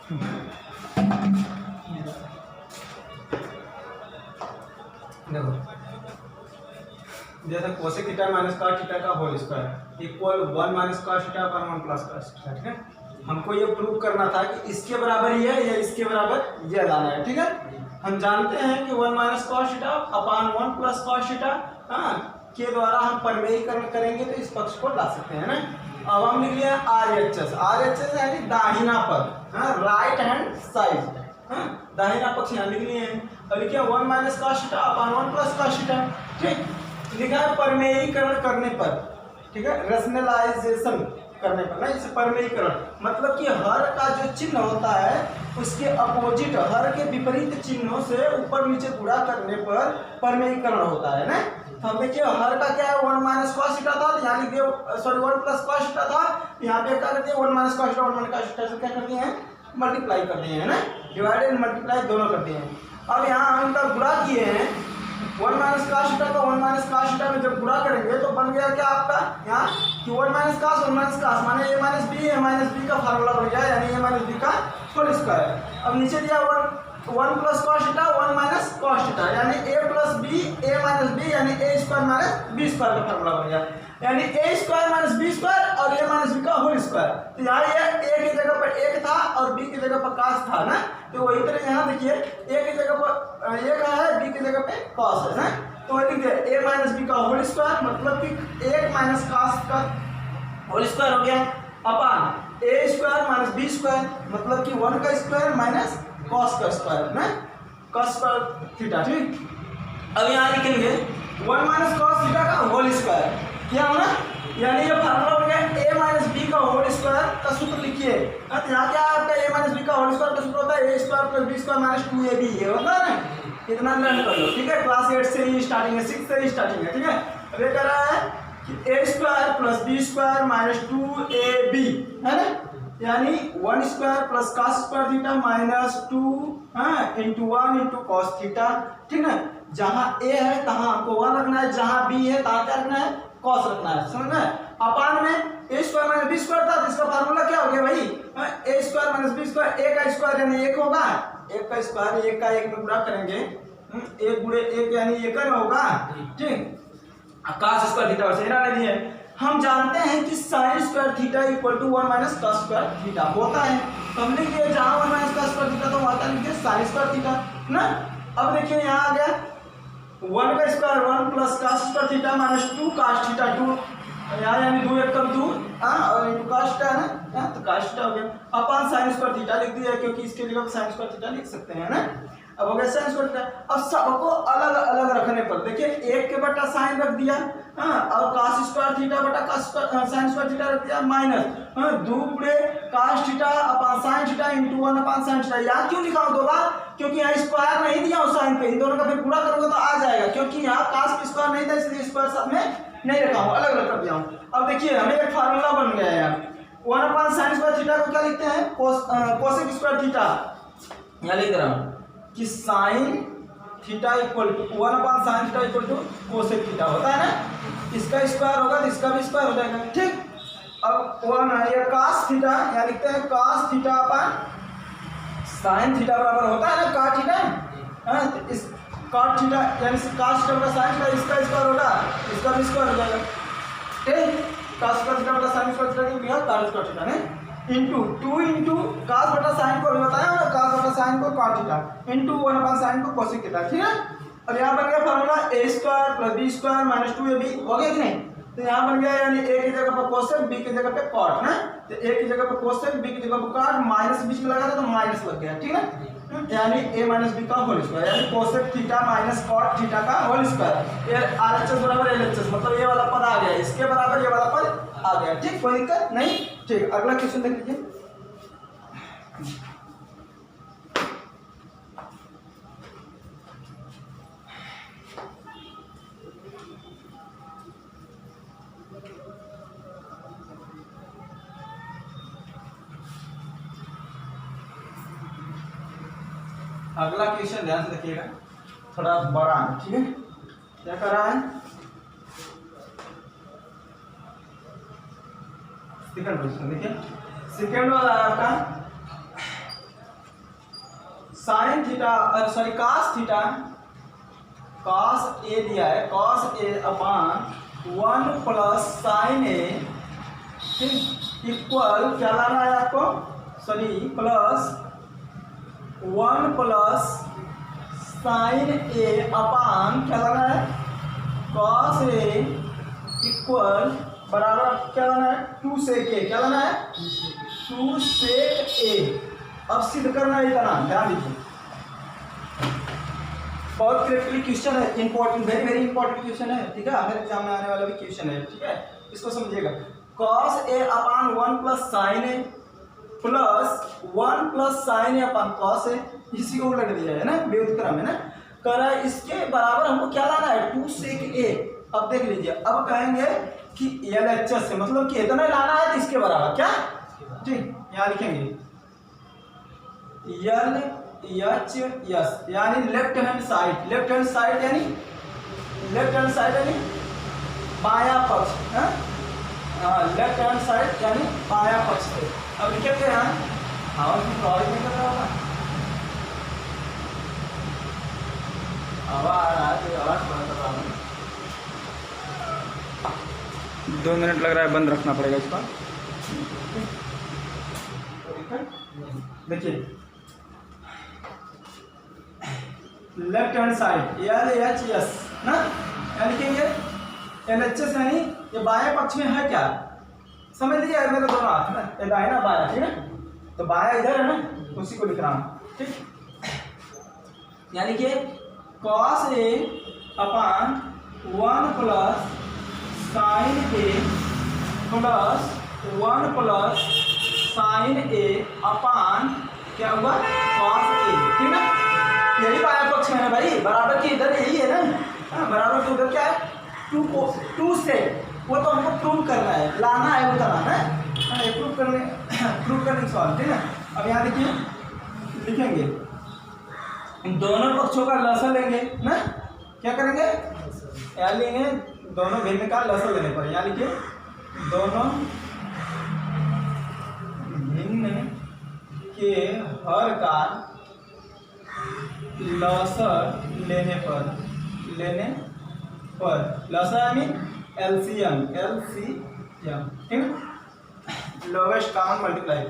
देखो जैसे cosec theta minus cos theta का whole square equal 1 minus cos theta पर 1 प्लस कॉस थीटा। ठीक है, हमको ये प्रूव करना था कि इसके बराबर ये है या इसके बराबर ये लाना है। ठीक है, हम जानते हैं कि 1 minus cos theta upon 1 plus cos theta के द्वारा हम परिमेयीकरण करेंगे तो इस पक्ष को ला सकते हैं ना। अब हम लिख लिया RHS, RHS यानी दाहिना पक्ष, राइट हैंड साइड, दाहिना पक्ष यहाँ लिख लिए हैं। अब लिखिए 1 minus cos theta upon 1 plus cos theta. ठीक, लिखा है परिमेयीकरण करने पर, ठीक है, रेशनलाइजेशन करने पर ना, इसे परिमेयीकरण मतलब कि हर का जो चिन्ह होता है उसके अपोजिट, हर के विपरीत चिन्हों से ऊपर नीचे गुणा करने पर परिमेयीकरण होता है ना। तो हम देखिए हर का क्या है 1 माइनस कॉस थीटा था, यहाँ लिख दिए, सॉरी 1 प्लस कॉस थीटा था, यहाँ पे क्या कर दिया 1 minus cos theta 1 minus cos theta से क्या कर दिए हैं, मल्टीप्लाई कर दिए हैं ना, डिवाइड एंड मल्टीप्लाई दोनों कर दिए हैं। अब यहाँ हम इनका गुणा किए हैं 1 माइनस कॉस थीटा को 1 माइनस कॉस थीटा में जब गुणा करेंगे तो बन गया क्या आपका यहाँ कि 1 माइनस कॉस 1 माइनस कॉस माने a minus B, a minus B का फार्मूला बन गया यानी a माइनस बी का होल स्क्वायर। अब नीचे दिया 1 plus cos theta 1 minus cos theta यानी a plus B a minus B यानी a square minus B square का फार्मूला बन गया यानी a square minus B square और a माइनस बी का होल स्क्वायर। तो यहाँ ये a की जगह पर 1 था और b की जगह पर cos था ना, तो वही तरह यहाँ देखिए a की जगह पर a का है, b की जगह पे cos है ना, तो वही लिख दिया a माइनस बी का होल स्क्वायर मतलब कि 1 माइनस cos का होल स्क्वायर हो गया अपान a square minus b square मतलब कि 1 का स्क्वायर माइनस cos का स्क्वायर ना, cos स्क्वायर थीटा। ठीक, अब यहाँ लिखेंगे 1 माइनस cos थीटा का होल स्क्वायर क्या होना यानी ये फार्मूला बन गया a माइनस बी का होल स्क्वायर का सूत्र लिखिए। तो यहाँ क्या आपका a माइनस बी का होल स्क्वायर का सूत्र होता है a square plus B square minus 2ab, ये होता है ना, इतना लर्न कर लो। ठीक है, क्लास 8 से ही स्टार्टिंग है, 6 से ही स्टार्टिंग है। ठीक है, अब ये कह रहा है कि a square plus B square minus 2ab है ना, यानी 1 square plus cos square theta minus 2 into 1 into cos theta. ठीक है, जहाँ a है तहाँ आपको 1 रखना है, जहाँ b है तहाँ क्या रखना है, कॉस रखना है, समझ में। अपान में a square minus B square था, इसका फार्मूला क्या हो गया भाई, a square minus B square, a का स्क्वायर यानी 1 होगा, 1 का स्क्वायर 1 का 1 में गुणा करेंगे, 1 गुणे 1 यानी 1 ना होगा। ठीक, cos स्क्वायर थीटा वैसे रहने दिए। हम जानते हैं कि sin square theta equal to 1 minus cos square theta होता है, तो हम लिख दिए जहाँ 1 माइनस cos स्क्वायर थीटा तो वहाँ लिख दिए sin स्क्वायर थीटा ना। अब देखिए यहाँ आ गया 1 का square 1 plus cos square theta minus 2 cos theta 2 यहाँ यानी 2 1 कम 2 और इंटू cos थीटा है ना, तो cos थीटा हो गया अपन sin स्क्वायर थीटा लिख दिया क्योंकि इसके जगह sin स्क्वायर थीटा लिख सकते हैं ना। अब हो गया sin स्क्वायर थीटा। अब सबको अलग अलग रखने पर देखिए 1 के बटा sin रख दिया और cos स्क्वायर थीटा बटा sin स्क्वायर थीटा रख दिया माइनस 2 गुणे cos थीटा अपन sin theta into 1 upon sin theta. यहाँ क्यों लिखा हूँ दो बार, क्योंकि यहाँ स्क्वायर नहीं दिया उस साइन पे, इन दोनों का फिर पूरा करोगे तो आ जाएगा, क्योंकि यहाँ cos पे स्क्वायर नहीं था इसलिए स्क्वायर साथ में नहीं रखा हूँ, अलग अलग कर दिया हूँ। अब देखिए हमें एक फार्मूला बन गया है यार 1 अपन sin स्क्वायर थीटा को क्या लिखते हैं, कोसेक स्क्वायर थीटा। यहाँ लिख रहा हूँ कि sin theta equal to 1 upon sin theta equal to cosec theta होता है ना, इसका स्क्वायर होगा तो इसका भी स्क्वायर हो जाएगा। ठीक, अब 1 ये cos थीटा यहाँ लिखते हैं cos थीटा अपन sin थीटा बराबर होता है ना cot थीटा, तो इस cot थीटा यानी cos थीटा बटा sin थीटा इसका स्क्वायर होगा, इसका भी स्क्वायर हो जाएगा। ठीक, cos स्क्वायर थीटा बटा sin स्क्वायर थीटा की cot स्क्वायर थीटा ने इंटू 2 इंटू cos बटा sin को बताया ना, cos बटा sin को cot theta into 1 upon sin को cosec थीटा। ठीक है, अब यहाँ बन गया formula a square plus b square minus 2ab हो गया कि नहीं, तो यहाँ बन गया यानी a की जगह पर कोसेक b की जगह पे कॉट ना, तो a की जगह पर कोसेक b की जगह पर कॉट माइनस बीच में लगा था तो माइनस लग गया। ठीक है, यानी a माइनस b का होल स्क्वायर यानी cosec theta minus cot theta का होल स्क्वायर, ये RHS बराबर LHS मतलब ये वाला पद आ गया, इसके बराबर ये वाला पद आ गया। ठीक, कोई दिक्कत नहीं। ठीक, अगला क्वेश्चन देख लीजिए। अगला क्वेश्चन ध्यान से देखिएगा, थोड़ा बड़ा है। ठीक है, क्या कर रहा है, सेकंड क्वेश्चन देखिए, सेकंड वाला आपका sine theta sorry cos theta cos ए दिया है, cos ए अपान 1 प्लस साइन ए इक्वल क्या लाना है आपको, सॉरी प्लस 1 प्लस साइन ए अपान क्या लाना है, cos ए इक्वल बराबर क्या लाना है, 2 सेक ए, क्या लाना है 2 सेक ए। अब सिद्ध करना है इतना, ध्यान दीजिए, बहुत क्रिटिकली क्वेश्चन है, important, very very important question है, ठीक है, हर एग्जाम में आने वाला भी क्वेश्चन है, ठीक है, इसको समझिएगा। cos ए अपान 1 प्लस साइन ए प्लस 1 प्लस साइन ए अपान cos ए, इसी को उलट दिया है ना, व्युत्क्रम है ना, करा इसके बराबर हमको क्या लाना है 2 सेक ए। अब देख लीजिए, अब कहेंगे कि LHS से मतलब कि इतना लाना है तो इसके बराबर क्या, ठीक, यहाँ लिखेंगे LHS यानी left hand side, left hand side यानी बायां पक्ष, लेफ्ट हैंड साइड यानी बायां पक्ष से। अब लिखेंगे यहाँ, आवाज में प्रॉब्लम नहीं कर रहा होगा, आवाज बंद कर रहा हूँ, 2 मिनट लग रहा है, बंद रखना पड़ेगा इसका। देखिए लेफ्ट हैंड साइड LHS ना, क्या लिखेंगे LHS यानी ये बाएं पक्ष में है क्या, समझ लीजिए मेरे दोनों हाथ ना, ये दाहिना बायां, ठीक है, तो बायां इधर है ना, उसी को लिख रहा हूँ, ठीक, यानी कि cos ए अपान 1 प्लस साइन ए प्लस 1 प्लस साइन ए अपान क्या हुआ cos ए, ठीक है, यही बायां पक्ष में है भाई, बराबर की इधर यही है ना, बराबर की उधर क्या है 2 से, वो तो हमको प्रूव करना है, लाना है वो करना है, प्रूव करने सवाल, ठीक है। अब यहाँ देखिए लिखेंगे, इन दोनों पक्षों का लसर लेंगे ना, क्या करेंगे, यहाँ लेंगे दोनों भिन्न का लसर लेने पर, यहाँ लिखिए दोनों भिन्न के हर का लसर लेने पर लसर मीन LCM, ठीक है, लोवेस्ट कॉमन मल्टीप्लाई,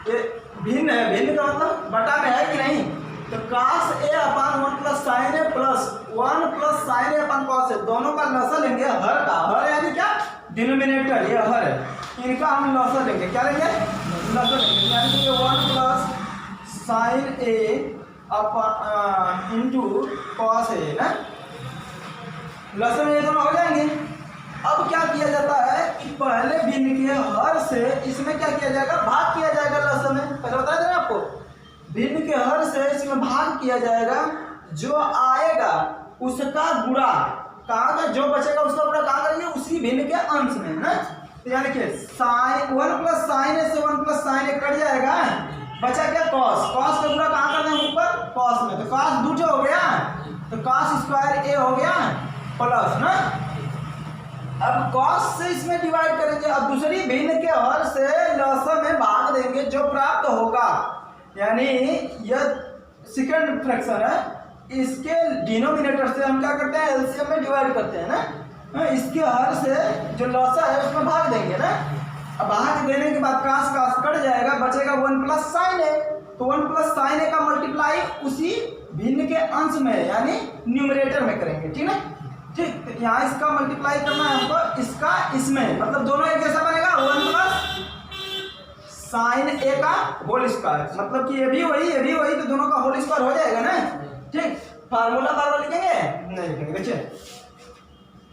ये भिन्न है, भिन्न का मतलब बटा में है कि नहीं, तो cos ए अपान 1 प्लस साइन ए प्लस 1 प्लस साइन ए अपान cos ए, दोनों का लसर लेंगे हर का, हर यानी क्या डिनोमिनेटर, ये हर है, इनका हम लसर लेंगे, क्या लेंगे लसर लेंगे, यानी कि 1 प्लस साइन ए अपान इंटू cos ए ना, लसर में ये दोनों हो जाएंगे। अब क्या किया जाता है कि पहले भिन्न के हर से इसमें क्या किया जाएगा, भाग किया जाएगा, लसर में पहले बता दें आपको, भिन्न के हर से इसमें भाग किया जाएगा, जो आएगा उसका गुणा, कहाँ का जो बचेगा उसका गुणा कहाँ करेंगे, उसी भिन्न के अंश में ना, यानी कि साइन 1 प्लस साइन ए से 1 प्लस साइन ए कट जाएगा, बचा क्या cos का गुणा कहाँ करना है ऊपर cos में, तो cos दूठे हो गया, तो cos स्क्वायर ए हो गया प्लस ना, अब cos से इसमें डिवाइड करेंगे, अब दूसरी भिन्न के हर से लसर में भाग देंगे, जो प्राप्त होगा, यानी यह सेकंड फ्रैक्शन है, इसके डिनोमिनेटर से हम क्या करते हैं LCM में डिवाइड करते हैं ना, इसके हर से जो लसर है उसमें भाग देंगे ना, अब भाग देने के बाद cos कट जाएगा, बचेगा 1 प्लस साइन ए, तो 1 प्लस साइन ए का मल्टीप्लाई उसी भिन्न के अंश में यानी न्यूमरेटर में करेंगे, ठीक है, ठीक, तो यहाँ इसका मल्टीप्लाई करना है हमको, इसका इसमें, मतलब दोनों एक जैसा बनेगा, 1 प्लस साइन ए का होल स्क्वायर, मतलब कि ये भी वही, तो दोनों का होल स्क्वायर हो जाएगा ना, ठीक, फार्मूला बार बार लिखेंगे नहीं लिखेंगे, देखिए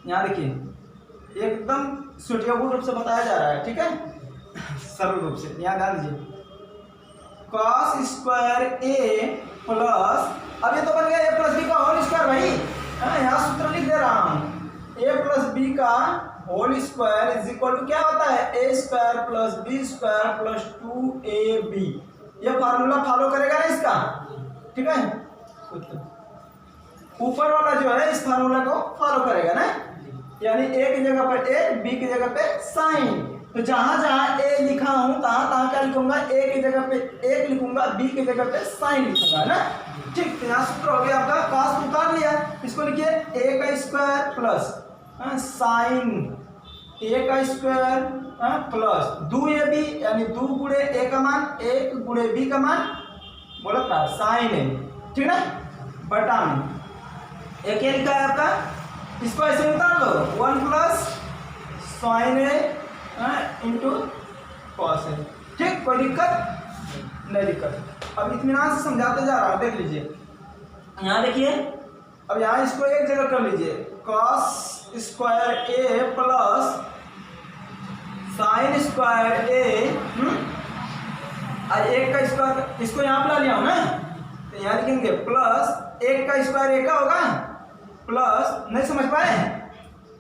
यहाँ देखिए एकदम सुटेबल रूप से बताया जा रहा है, ठीक है, सरल रूप से, यहाँ ध्यान दीजिए, cos स्क्वायर ए प्लस, अब ये तो बन गया ए प्लस बी का होल स्क्वायर भाई, यहाँ सूत्र लिख दे रहा हूँ, ए प्लस बी का whole square is equal to क्या होता है, A square plus B square plus 2ab, ये फार्मूला फॉलो करेगा ना इसका, ठीक है, ऊपर वाला जो है इस फार्मूला को फॉलो करेगा ना, यानी ए की जगह पर ए, बी की जगह पे साइन, तो जहां जहां ए लिखा हूं तहां तहां क्या लिखूंगा, ए की जगह पे 1 लिखूंगा, बी की जगह पे साइन लिखूंगा ना। ठीक, तो यहाँ सूत्र हो गया आपका, cos उतार लिया, इसको लिखिए a का स्क्वायर प्लस साइन a का स्क्वायर प्लस 2ab यानी 2 गुणे a का मान 1 गुणे b का मान बोला था साइन है, ठीक है, बटा में एक क्या लिखा है आपका, इसको ऐसे उतार दो 1 plus sign a into cos है। ठीक, कोई दिक्कत नहीं दिक्कत। अब इत्मीनान से समझाते जा रहा हूं, देख लीजिए यहाँ देखिए, अब यहाँ इसको एक जगह कर लीजिए, cos square a plus sine square a और 1 का स्क्वायर, इसको यहाँ पर ला लिया हूं ना, तो यहाँ लिखेंगे प्लस 1 का स्क्वायर 1 का होगा प्लस, नहीं समझ पाए,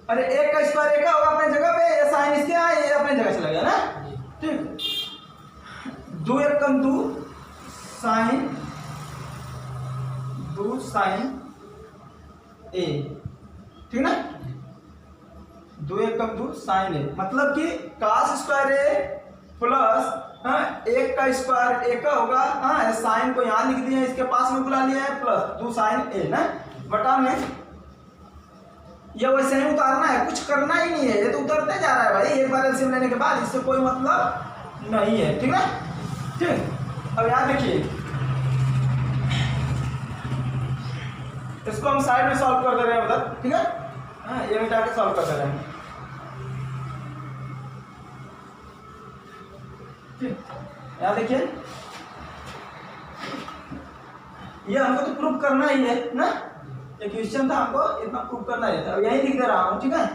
अरे 1 का स्क्वायर 1 का होगा अपने जगह पे, ये साइन इसके यहाँ ये अपने जगह चला गया ना। ठीक, 2 1 कम 2 साइन 2 साइन a, ठीक ना, 2 1 कम 2 साइन a, मतलब कि cos स्क्वायर a प्लस 1 का स्क्वायर 1 का होगा, साइन को यहाँ लिख दिया, इसके पास में बुला लिया है, प्लस 2 साइन a ना, बटा में ये वैसे ही उतारना है, कुछ करना ही नहीं है, ये तो उतरते जा रहा है भाई, एक बार एलसीएम लेने के बाद, इससे कोई मतलब नहीं है, ठीक है। ठीक, अब यहाँ देखिए, इसको हम साइड में सॉल्व कर दे रहे हैं उधर, ठीक है, ये मिटा के सॉल्व कर दे रहे हैं। ठीक, यहाँ देखिए, ये हमको तो प्रूफ करना ही है ना, एक क्वेश्चन था, हमको इतना प्रूफ करना ही था, अब यही लिख दे रहा हूं, ठीक है।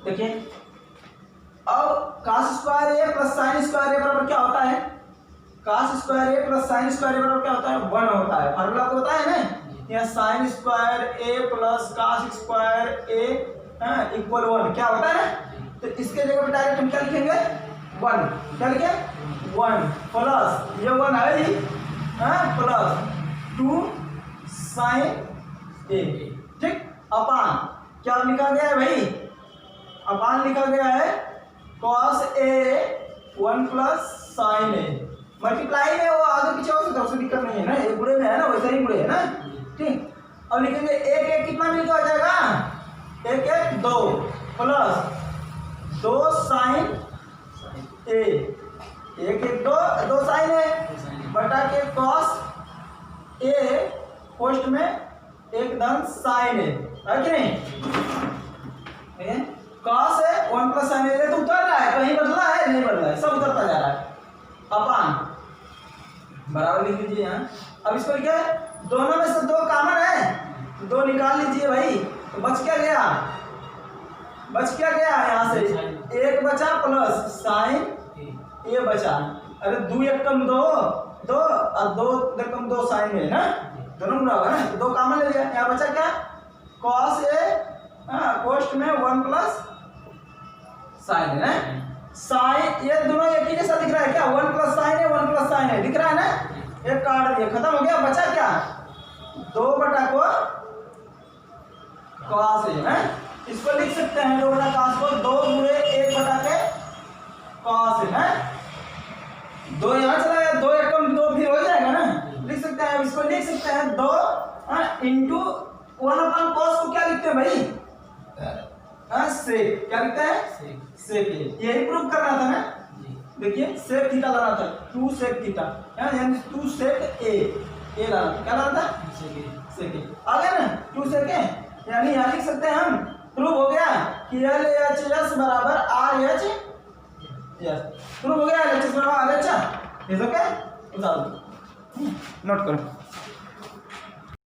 देखिए, अब cos square a plus sine square a बराबर क्या होता है, cos square a plus sine square a बराबर क्या होता है, 1 होता है, फार्मूला तो होता है ना, यहाँ sine square a plus cos square a equal 1 क्या होता है ना, तो इसके जगह पे डायरेक्ट हम क्या लिखेंगे 1, क्या लिखे 1 प्लस ये 1 है ही प्लस 2 साइन a, ठीक, अपान क्या लिखा गया है भाई, अपान लिखा गया है cos a 1 plus sign a, multiply में वो आगे पीछे हो सकता है, उससे दिक्कत नहीं है ना, एक गुणे में है ना, वैसे ही गुणे है ना। ठीक, अब लिखेंगे 1 1 कितना मिलकर हो जाएगा, 1 1 2 plus 2 sine a, 1 1 2 sine a बटा के cos a पोस्ट में एक धन साइन है कि नहीं, cos है 1 प्लस साइन है, तो उतर रहा है, कहीं बदला है नहीं बदला है, सब उतरता जा रहा है, अपान बराबर लिख लीजिए यहाँ। अब इसको क्या है, दोनों में से 2 कॉमन है, 2 निकाल लीजिए भाई, तो बच क्या गया, यहाँ से 1 बचा प्लस साइन ये बचा, अरे 2 1 कम 2 2 और 2 1 कम 2 साइन है ना, दोनों गुना होगा ना, 2 कॉमन ले लिया, यहाँ बचा क्या cos a पोस्ट में 1 प्लस साइन है ना, साइन ये दोनों एक ही जैसा दिख रहा है क्या, 1 प्लस साइन है 1 प्लस साइन है दिख रहा है ना, एक काट दिया खत्म हो गया, बचा क्या 2 बटा को cos a है, इसको लिख सकते हैं 2 बटा cos को 2 गुणे 1 बटा के cos a है, 2 यहाँ चला गया, 2 1 कम 2 फिर हो जाएगा ना, लिख सकते हैं, इसको लिख सकते हैं 2 इंटू 1 अपॉन cos को क्या लिखते हैं भाई, सेक, क्या लिखते हैं सेक, यही प्रूव करना था ना, देखिए सेक थीटा लाना था, 2 सेक थीटा यानी 2 सेक ए लाना था, क्या लाना था सेक ए, आ गया ना 2 सेक ए, यानी यहाँ लिख सकते हैं हम, प्रूव हो गया कि LHS बराबर RH, प्रूव हो गया LHS बराबर RH, इज ओके, नोट करो।